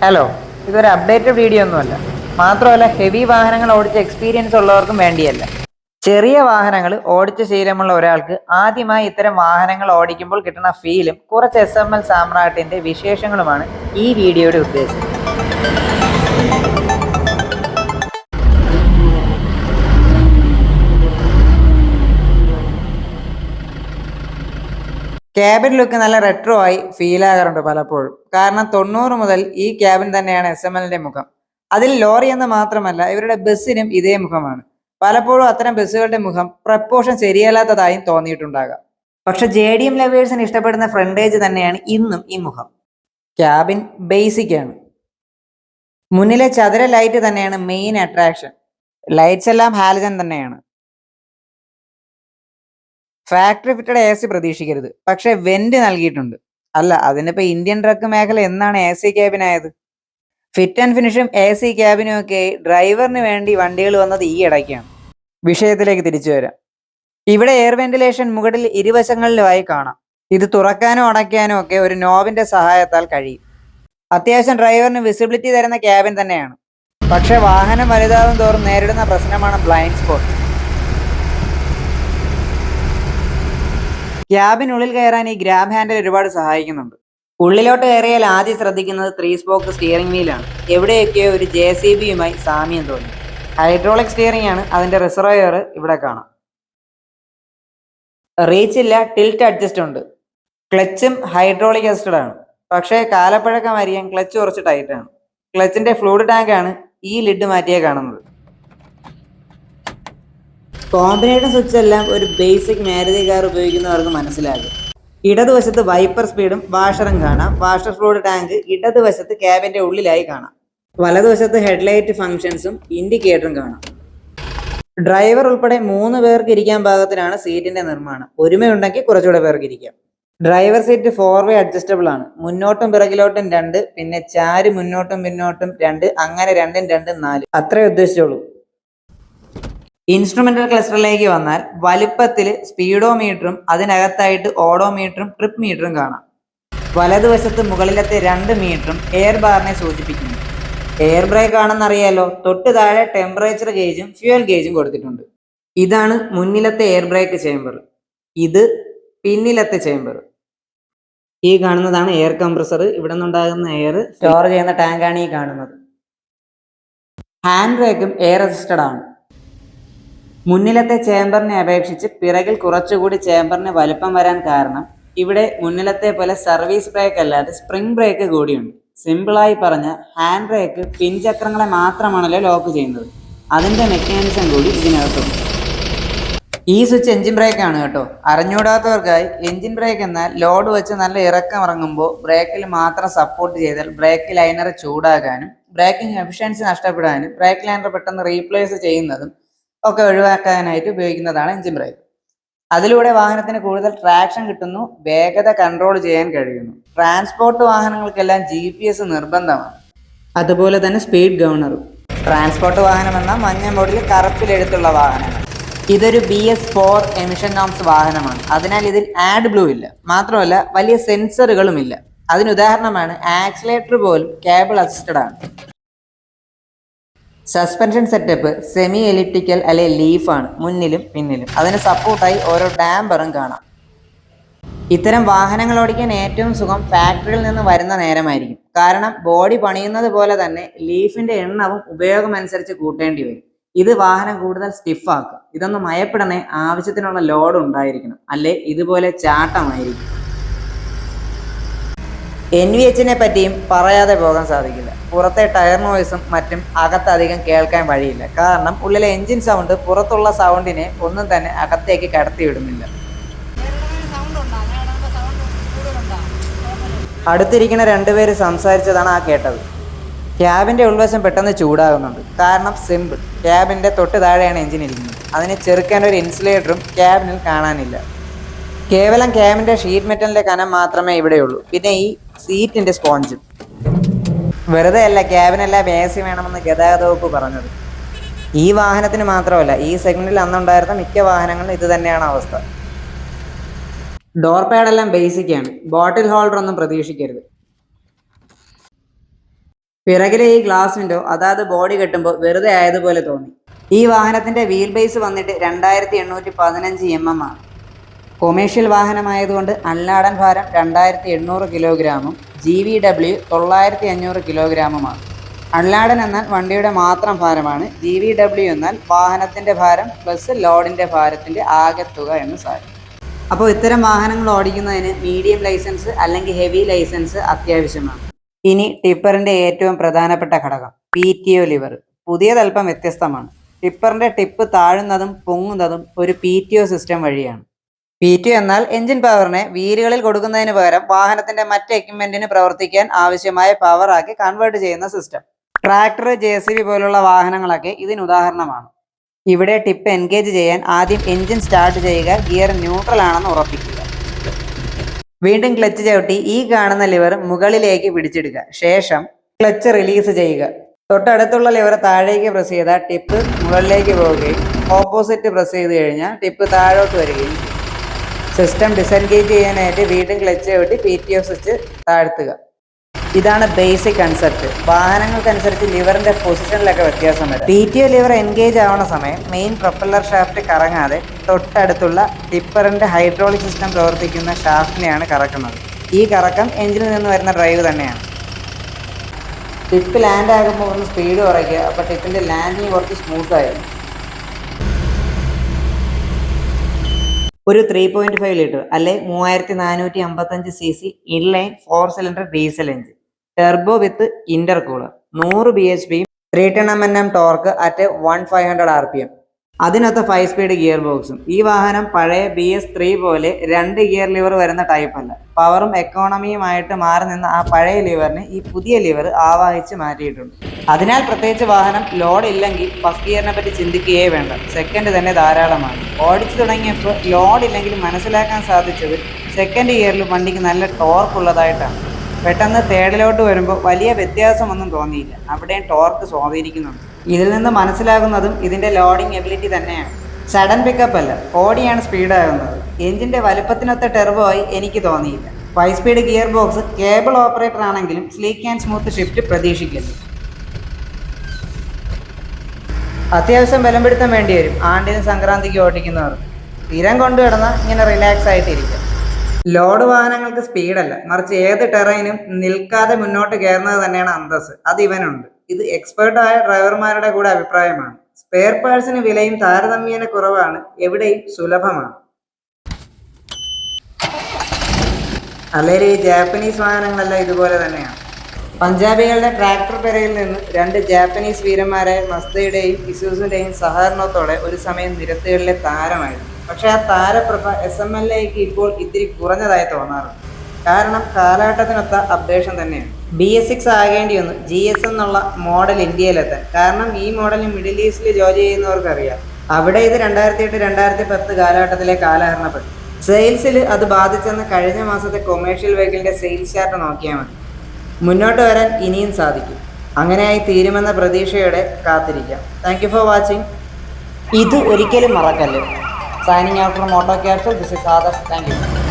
Hello, ഇതൊരു updated video ഒന്നുമല്ല. മാത്രമല്ല ഹെവി വാഹനങ്ങൾ ഓടിച്ച എക്സ്പീരിയൻസ് ഉള്ളവർക്കും വേണ്ടിയല്ല. ചെറിയ വാഹനങ്ങൾ ഓടിച്ച ശീലമുള്ള ഒരാൾക്ക് ആദ്യമായി ഇത്തരം വാഹനങ്ങൾ ഓടിക്കുമ്പോൾ കിട്ടുന്ന ഫീലും കുറച്ച് SML സാമ്രാട്ടിന്റെ വിശേഷങ്ങളുമാണ് ഈ വീഡിയോയുടെ ഉദ്ദേശം. ക്യാബിൻ ലുക്ക് നല്ല റെട്രോ ആയി ഫീൽ ആകാറുണ്ട് പലപ്പോഴും. കാരണം 90 മുതൽ ഈ ക്യാബിൻ തന്നെയാണ് SMLന്റെ മുഖം. അതിൽ ലോറി എന്ന് മാത്രമല്ല, ഇവരുടെ ബസ്സിനും ഇതേ മുഖമാണ്. പലപ്പോഴും അത്തരം ബസ്സുകളുടെ മുഖം പ്രപ്പോർഷൻ ശരിയല്ലാത്തതായും തോന്നിയിട്ടുണ്ടാകാം. പക്ഷെ JDM ലവേഴ്സിന് ഇഷ്ടപ്പെടുന്ന ഫ്രണ്ടേജ് തന്നെയാണ് ഇന്നും ഈ മുഖം. ക്യാബിൻ ബേസിക് ആണ്. മുന്നിലെ ചതുര ലൈറ്റ് തന്നെയാണ് മെയിൻ അട്രാക്ഷൻ. ലൈറ്റ്സ് എല്ലാം ഹാലജൻ തന്നെയാണ്. ഫാക്ടറി ഫിറ്റഡ് AC പ്രതീക്ഷിക്കരുത്, പക്ഷെ വെന്റ് നൽകിയിട്ടുണ്ട്. അല്ല, അതിനിപ്പോ ഇന്ത്യൻ ട്രക്ക് മേഖല എന്നാണ് AC ക്യാബിൻ ആയത്? ഫിറ്റ് ആൻഡ് ഫിനിഷും AC ക്യാബിനും ഒക്കെ ഡ്രൈവറിന് വേണ്ടി വണ്ടികൾ വന്നത് ഈ ഇടയ്ക്കാണ്. വിഷയത്തിലേക്ക് തിരിച്ചു വരാം. ഇവിടെ എയർ വെന്റിലേഷൻ മുകളിൽ ഇരുവശങ്ങളിലുമായി കാണാം. ഇത് തുറക്കാനോ അടയ്ക്കാനോ ഒക്കെ ഒരു നോബിന്റെ സഹായത്താൽ കഴിയും. അത്യാവശ്യം ഡ്രൈവറിന് വിസിബിലിറ്റി തരുന്ന ക്യാബിൻ തന്നെയാണ്. പക്ഷെ വാഹനം വലുതാവും തോറും നേരിടുന്ന പ്രശ്നമാണ് ബ്ലൈൻഡ് സ്പോട്ട്. ക്യാബിനുള്ളിൽ കയറാൻ ഈ ഗ്രാബ് ഹാൻഡിൽ ഒരുപാട് സഹായിക്കുന്നുണ്ട്. ഉള്ളിലോട്ട് കയറിയാൽ ആദ്യം ശ്രദ്ധിക്കുന്നത് 3 സ്പോക്ക് സ്റ്റിയറിംഗ് വീലാണ്. എവിടെയൊക്കെയോ ഒരു JCBയുമായി സാമ്യം തോന്നി. ഹൈഡ്രോളിക് സ്റ്റിയറിംഗ് ആണ്. അതിന്റെ റിസർവോയർ ഇവിടെ കാണാം. റീച്ച് ഇല്ല, ടിൽറ്റ് അഡ്ജസ്റ്റ് ഉണ്ട്. ക്ലച്ചും ഹൈഡ്രോളിക് അസിസ്റ്റഡ് ആണ്. പക്ഷേ കാലപ്പഴക്കം അറിയാൻ ക്ലച്ച് കുറച്ച് ടൈറ്റ് ആണ്. ക്ലച്ചിന്റെ ഫ്ലൂയിഡ് ടാങ്ക് ആണ് ഈ ലിഡ് മാറ്റിയേ കാണുന്നത്. കോമ്പിനേഷൻ സ്വിച്ച് എല്ലാം ഒരു ബേസിക് മാരുതി കാർ ഉപയോഗിക്കുന്നവർക്ക് മനസ്സിലാകും. ഇടതുവശത്ത് വൈപ്പർ സ്പീഡും വാഷറും കാണാം. വാഷർ ഫ്ലൂയിഡ് ടാങ്ക് ഇടതുവശത്ത് ക്യാബിന്റെ ഉള്ളിലായി കാണാം. വലതുവശത്ത് ഹെഡ്ലൈറ്റ് ഫംഗ്ഷൻസും ഇൻഡിക്കേറ്ററും കാണാം. ഡ്രൈവർ ഉൾപ്പെടെ 3 പേർക്ക് ഇരിക്കാൻ പാകത്തിനാണ് സീറ്റിന്റെ നിർമ്മാണം. ഒരുമയുണ്ടെങ്കിൽ കുറച്ചുകൂടെ പേർക്ക് ഇരിക്കാം. ഡ്രൈവർ സീറ്റ് 4-way അഡ്ജസ്റ്റബിൾ ആണ്. മുന്നോട്ടും പിറകിലോട്ടും 2, പിന്നെ ചാരി മുന്നോട്ടും പിന്നോട്ടും 2, അങ്ങനെ 2 2 4. അത്രേ ഉദ്ദേശിച്ചോളൂ. ഇൻസ്ട്രുമെന്റൽ ക്ലസ്റ്ററിലേക്ക് വന്നാൽ വലുപ്പത്തിൽ സ്പീഡോമീറ്ററും അതിനകത്തായിട്ട് ഓഡോമീറ്ററും ട്രിപ്പ് മീറ്ററും കാണാം. വലതുവശത്ത് മുകളിലത്തെ 2 മീറ്ററും എയർ ബാറിനെ സൂചിപ്പിക്കുന്നു. എയർ ബ്രേക്ക് ആണെന്നറിയാലോ. തൊട്ട് താഴെ ടെമ്പറേച്ചർ ഗേജും ഫ്യൂൽ ഗേജും കൊടുത്തിട്ടുണ്ട്. ഇതാണ് മുന്നിലത്തെ എയർ ബ്രേക്ക് ചേംബർ. ഇത് പിന്നിലത്തെ ചേംബർ. ഈ കാണുന്നതാണ് എയർ കംപ്രസർ. ഇവിടെ നിന്നുണ്ടാകുന്ന എയർ സ്റ്റോർ ചെയ്യുന്ന ടാങ്കാണ് ഈ കാണുന്നത്. ഹാൻഡ് ബ്രേക്കും എയർ അസിസ്റ്റഡ് ആണ്. മുന്നിലത്തെ ചേംബറിനെ അപേക്ഷിച്ച് പിറകിൽ കുറച്ചുകൂടി ചേംബറിന് വലുപ്പം വരാൻ കാരണം ഇവിടെ മുന്നിലത്തെ പോലെ സർവീസ് ബ്രേക്ക് അല്ലാതെ സ്പ്രിംഗ് ബ്രേക്ക് കൂടിയുണ്ട്. സിമ്പിളായി പറഞ്ഞ ഹാൻഡ് ബ്രേക്ക് പിൻചക്രങ്ങളെ മാത്രമാണല്ലോ ലോക്ക് ചെയ്യുന്നത്. അതിന്റെ മെക്കാനിസം കൂടി ഇതിനകത്തുണ്ട്. ഈ സ്വിച്ച് എഞ്ചിൻ ബ്രേക്ക് ആണ് കേട്ടോ. അറിഞ്ഞൂടാത്തവർക്കായി, എഞ്ചിൻ ബ്രേക്ക് എന്നാൽ ലോഡ് വെച്ച് നല്ല ഇറക്കം ഇറങ്ങുമ്പോൾ ബ്രേക്കിൽ മാത്രം സപ്പോർട്ട് ചെയ്താൽ ബ്രേക്ക് ലൈനർ ചൂടാകാനും ബ്രേക്കിംഗ് എഫിഷ്യൻസി നഷ്ടപ്പെടാനും ബ്രേക്ക് ലൈനർ പെട്ടെന്ന് റീപ്ലേസ് ചെയ്യുന്നതും ഒക്കെ ഒഴിവാക്കാനായിട്ട് ഉപയോഗിക്കുന്നതാണ് എഞ്ചിൻ ബ്രേക്ക്. അതിലൂടെ വാഹനത്തിന് കൂടുതൽ ട്രാക്ഷൻ കിട്ടുന്നു, വേഗത കൺട്രോൾ ചെയ്യാൻ കഴിയുന്നു. ട്രാൻസ്പോർട്ട് വാഹനങ്ങൾക്കെല്ലാം GPS നിർബന്ധമാണ്. അതുപോലെ തന്നെ സ്പീഡ് ഗവർണറും. ട്രാൻസ്പോർട്ട് വാഹനം എന്ന മഞ്ഞ മോഡിൽ കറുപ്പിലെഴുത്തുള്ള വാഹനങ്ങൾ. ഇതൊരു BS4 എമിഷൻ നോംസ് വാഹനമാണ്. അതിനാൽ ഇതിൽ ആഡ് ബ്ലൂ ഇല്ല. മാത്രമല്ല വലിയ സെൻസറുകളും ഇല്ല. അതിനുദാഹരണമാണ് ആക്സിലേറ്റർ പോലും കേബിൾ അസിസ്റ്റഡ് ആണ്. സസ്പെൻഷൻ സെറ്റപ്പ് സെമി എലിപ്റ്റിക്കൽ അല്ലെ ലീഫാണ് മുന്നിലും പിന്നിലും. അതിന് സപ്പോർട്ടായി ഓരോ ഡാമ്പറും കാണാം. ഇത്തരം വാഹനങ്ങൾ ഓടിക്കാൻ ഏറ്റവും സുഖം ഫാക്ടറിയിൽ നിന്ന് വരുന്ന നേരമായിരിക്കും. കാരണം ബോഡി പണിയുന്നത് പോലെ തന്നെ ലീഫിന്റെ എണ്ണവും ഉപയോഗം അനുസരിച്ച് കൂട്ടേണ്ടി വരും. ഇത് വാഹനം കൂടുതൽ സ്റ്റിഫാക്കും. ഇതൊന്നും മയപ്പെടണേ ആവശ്യത്തിനുള്ള ലോഡ് ഉണ്ടായിരിക്കണം, അല്ലെ ഇതുപോലെ ചാട്ടമായിരിക്കും. NVHനെ പറ്റിയും പറയാതെ പോകാൻ സാധിക്കില്ല. പുറത്തെ ടയർ നോയ്സും മറ്റും അകത്തധികം കേൾക്കാൻ വഴിയില്ല. കാരണം ഉള്ളിലെ എൻജിൻ സൗണ്ട് പുറത്തുള്ള സൗണ്ടിനെ ഒന്നും തന്നെ അകത്തേക്ക് കടത്തിവിടുന്നില്ല. അടുത്തിരിക്കുന്ന 2 പേര് സംസാരിച്ചതാണ് ആ കേട്ടത്. ക്യാബിൻ്റെ ഉൾവശം പെട്ടെന്ന് ചൂടാകുന്നുണ്ട്. കാരണം സിമ്പിൾ, ക്യാബിൻ്റെ തൊട്ട് താഴെയാണ് എൻജിൻ ഇരിക്കുന്നത്. അതിനെ ചെറുക്കാൻ ഒരു ഇൻസുലേറ്ററും ക്യാബിനിൽ കാണാനില്ല. കേവലം ക്യാബിൻ്റെ ഷീറ്റ് മെറ്റലിൻ്റെ കനം മാത്രമേ ഇവിടെയുള്ളൂ. പിന്നെ ഈ സീറ്റിൻ്റെ സ്പോഞ്ചും. വെറുതെ അല്ല ക്യാബിനെല്ലാം AC വേണമെന്ന് ഗതാഗത വകുപ്പ് പറഞ്ഞത്. ഈ വാഹനത്തിന് മാത്രമല്ല, ഈ സെഗ്മെന്റിൽ അന്നുണ്ടായിരുന്ന മിക്ക വാഹനങ്ങളും ഇത് തന്നെയാണ് അവസ്ഥ. ഡോർ പാഡെല്ലാം ബേസിക് ആണ്. ബോട്ടിൽ ഹോൾഡർ ഒന്നും പ്രതീക്ഷിക്കരുത്. പിറകിലെ ഈ ഗ്ലാസ് വിൻഡോ അതാത് ബോഡി കെട്ടുമ്പോൾ വെറുതെ ആയതുപോലെ തോന്നി. ഈ വാഹനത്തിന്റെ വീൽ ബേസ് വന്നിട്ട് 2815 mm ആണ്. കൊമേഴ്ഷ്യൽ വാഹനമായതുകൊണ്ട് അൺലാഡൻ ഭാരം 2800 കിലോഗ്രാമും GVW 9500 കിലോഗ്രാമുമാണ്. അൺലാഡൻ എന്നാൽ വണ്ടിയുടെ മാത്രം ഭാരമാണ്. GVW എന്നാൽ വാഹനത്തിന്റെ ഭാരം പ്ലസ് ലോഡിന്റെ ഭാരത്തിന്റെ ആകെത്തുക എന്ന് സാരം. അപ്പോൾ ഇത്തരം വാഹനങ്ങൾ ഓടിക്കുന്നതിന് മീഡിയം ലൈസൻസ് അല്ലെങ്കിൽ ഹെവി ലൈസൻസ് അത്യാവശ്യമാണ്. ഇനി ടിപ്പറിന്റെ ഏറ്റവും പ്രധാനപ്പെട്ട ഘടകം PTO ലിവർ. പുതിയതല്പം വ്യത്യസ്തമാണ്. ടിപ്പറിന്റെ ടിപ്പ് താഴുന്നതും പൊങ്ങുന്നതും ഒരു PTO സിസ്റ്റം വഴിയാണ്. PTO എന്നാൽ എഞ്ചിൻ പവറിനെ വീലുകളിൽ കൊടുക്കുന്നതിന് പകരം വാഹനത്തിന്റെ മറ്റ് എക്യുപ്മെന്റിന് പ്രവർത്തിക്കാൻ ആവശ്യമായ പവറാക്കി കൺവേർട്ട് ചെയ്യുന്ന സിസ്റ്റം. ട്രാക്ടർ, JCB പോലുള്ള വാഹനങ്ങളൊക്കെ ഇതിന് ഉദാഹരണമാണ്. ഇവിടെ ടിപ്പ് എൻഗേജ് ചെയ്യാൻ ആദ്യം എഞ്ചിൻ സ്റ്റാർട്ട് ചെയ്യുക, ഗിയർ ന്യൂട്രൽ ആണെന്ന് ഉറപ്പിക്കുക. വീണ്ടും ക്ലച്ച് ചവിട്ടി ഈ കാണുന്ന ലിവർ മുകളിലേക്ക് പിടിച്ചിടുക. ശേഷം ക്ലച്ച് റിലീസ് ചെയ്യുക. തൊട്ടടുത്തുള്ള ലിവർ താഴേക്ക് പ്രസ് ചെയ്താൽ ടിപ്പ് മുകളിലേക്ക് പോവുകയും ഓപ്പോസിറ്റ് പ്രസ് ചെയ്ത് കഴിഞ്ഞാൽ ടിപ്പ് താഴോട്ട് വരികയും ചെയ്യും. സിസ്റ്റം ഡിസെൻഗേജ് ചെയ്യാനായിട്ട് വീണ്ടും ക്ലച്ച് ചവിട്ടി PTO സ്വിച്ച് താഴ്ത്തുക. ഇതാണ് ബേസിക് കൺസെപ്റ്റ്. വാഹനങ്ങൾക്കനുസരിച്ച് ലിവറിന്റെ പൊസിഷനിലൊക്കെ വ്യത്യാസം വരും. PTO ലിവർ എൻഗേജ് ആവുന്ന സമയം മെയിൻ പ്രൊപ്പല്ലർ ഷാഫ്റ്റ് കറങ്ങാതെ തൊട്ടടുത്തുള്ള ടിപ്പറിന്റെ ഹൈഡ്രോളിക് സിസ്റ്റം പ്രവർത്തിക്കുന്ന ഷാഫ്റ്റിനെയാണ് കറക്കുന്നത്. ഈ കറക്കം എഞ്ചിനിൽ നിന്ന് വരുന്ന ഡ്രൈവ് തന്നെയാണ്. ടിപ്പ് ലാൻഡ് ആകുമ്പോൾ ഒന്ന് സ്പീഡ് കുറയ്ക്കുക. അപ്പോൾ ടിപ്പിന്റെ ലാൻഡിങ് കുറച്ച് സ്മൂത്ത് ആയിരുന്നു. ഒരു 3.5 ലിറ്റർ അല്ലെ 3455 cc inline 4 cylinder diesel engine, Turbo with intercooler, 100 bhp, 310 Nm torque at 1500 rpm. അതിനൊത്ത 5 speed gear ബോക്സും. ഈ വാഹനം പഴയ BS3 പോലെ 2 ഗിയർ ലിവർ വരുന്ന ടൈപ്പ് അല്ല. പവറും എക്കോണമിയുമായിട്ട് മാറി നിന്ന ആ പഴയ ലിവറിന് ഈ പുതിയ ലിവർ ആവാഹിച്ച് മാറ്റിയിട്ടുണ്ട്. അതിനാൽ പ്രത്യേകിച്ച് വാഹനം ലോഡ് ഇല്ലെങ്കിൽ ഫസ്റ്റ് ഗിയറിനെ പറ്റി ചിന്തിക്കുകയേ വേണ്ട. സെക്കൻഡ് തന്നെ ധാരാളമാണ്. ഓടിച്ചു തുടങ്ങിയപ്പോൾ ലോഡ് ഇല്ലെങ്കിൽ മനസ്സിലാക്കാൻ സാധിച്ചത് സെക്കൻഡ് ഗിയറിൽ വണ്ടിക്ക് നല്ല ടോർക്ക് ഉള്ളതായിട്ടാണ്. പെട്ടെന്ന് തേർഡിലോട്ട് വരുമ്പോൾ വലിയ വ്യത്യാസമൊന്നും തോന്നിയില്ല. അവിടെയും ടോർക്ക് സ്വാധീനിക്കുന്നുണ്ട്. ഇതിൽ നിന്ന് മനസ്സിലാകുന്നതും ഇതിൻ്റെ ലോഡിംഗ് എബിലിറ്റി തന്നെയാണ്. സഡൻ പിക്കപ്പ് അല്ല, ഓടിയാണ് സ്പീഡാകുന്നത്. എഞ്ചിൻ്റെ വലുപ്പത്തിനൊത്ത ടെർബോ ആയി എനിക്ക് തോന്നിയില്ല. 5 speed gear box cable operator ആണെങ്കിലും സ്ലീക്ക് ആൻഡ് സ്മൂത്ത് ഷിഫ്റ്റ് പ്രതീക്ഷിക്കുന്നു. അത്യാവശ്യം ബലം പിടുത്തം വേണ്ടി വരും ആണ്ടിനും സംക്രാന്തിക്ക് ഓടിക്കുന്നവർ. സ്ഥിരം കൊണ്ടുകിടന്നാൽ ഇങ്ങനെ റിലാക്സ് ആയിട്ടിരിക്കും. ലോഡ് വാഹനങ്ങൾക്ക് സ്പീഡല്ല, മറിച്ച് ഏത് ടെറൈനും നിൽക്കാതെ മുന്നോട്ട് കയറുന്നത് തന്നെയാണ് അന്തസ്. അത് ഇവനുണ്ട്. ഇത് എക്സ്പേർട്ടായ ഡ്രൈവർമാരുടെ കൂടെ അഭിപ്രായമാണ്. സ്പെയർ പാർട്സിന് വിലയും താരതമ്യേന കുറവാണ്, എവിടെയും സുലഭമാണ്. അല്ലെങ്കിൽ ഈ ജാപ്പനീസ് വാഹനങ്ങളെല്ലാം ഇതുപോലെ തന്നെയാണ്. പഞ്ചാബികളുടെ ട്രാക്ടർ പെരയിൽ നിന്ന് 2 ജാപ്പനീസ് വീരന്മാരായ മസ്തയുടെയും ഇസൂസിന്റെയും സഹകരണത്തോടെ ഒരു സമയം നിരത്തുകളിലെ താരമായിരുന്നു. പക്ഷെ ആ താരപ്രഭ SMLAക്ക് ഇപ്പോൾ ഇത്തിരി കുറഞ്ഞതായി തോന്നാറുണ്ട്. കാരണം കാലഘട്ടത്തിനൊത്ത അപ്ഡേഷൻ തന്നെയാണ്. BS6 ആകേണ്ടി വന്നു GS എന്നുള്ള മോഡൽ ഇന്ത്യയിലെത്താൻ. കാരണം ഈ മോഡൽ മിഡിൽ ഈസ്റ്റിൽ ജോലി ചെയ്യുന്നവർക്കറിയാം. അവിടെ ഇത് 2008-2010 കാലഘട്ടത്തിലെ കാലഹരണപ്പെട്ടു. സെയിൽസിൽ അത് ബാധിച്ചെന്ന് കഴിഞ്ഞ മാസത്തെ കൊമേഴ്ഷ്യൽ വെഹിക്കിളിന്റെ സെയിൽസ് ചാർട്ട് നോക്കിയാൽ മതി. മുന്നോട്ട് വരാൻ ഇനിയും സാധിക്കും. അങ്ങനെയായി തീരുമെന്ന പ്രതീക്ഷയോടെ കാത്തിരിക്കാം. Thank you for watching. ഇത് ഒരിക്കലും മറക്കല്ലേ. Signing out from auto capsule. This is Adarsh. Thank you.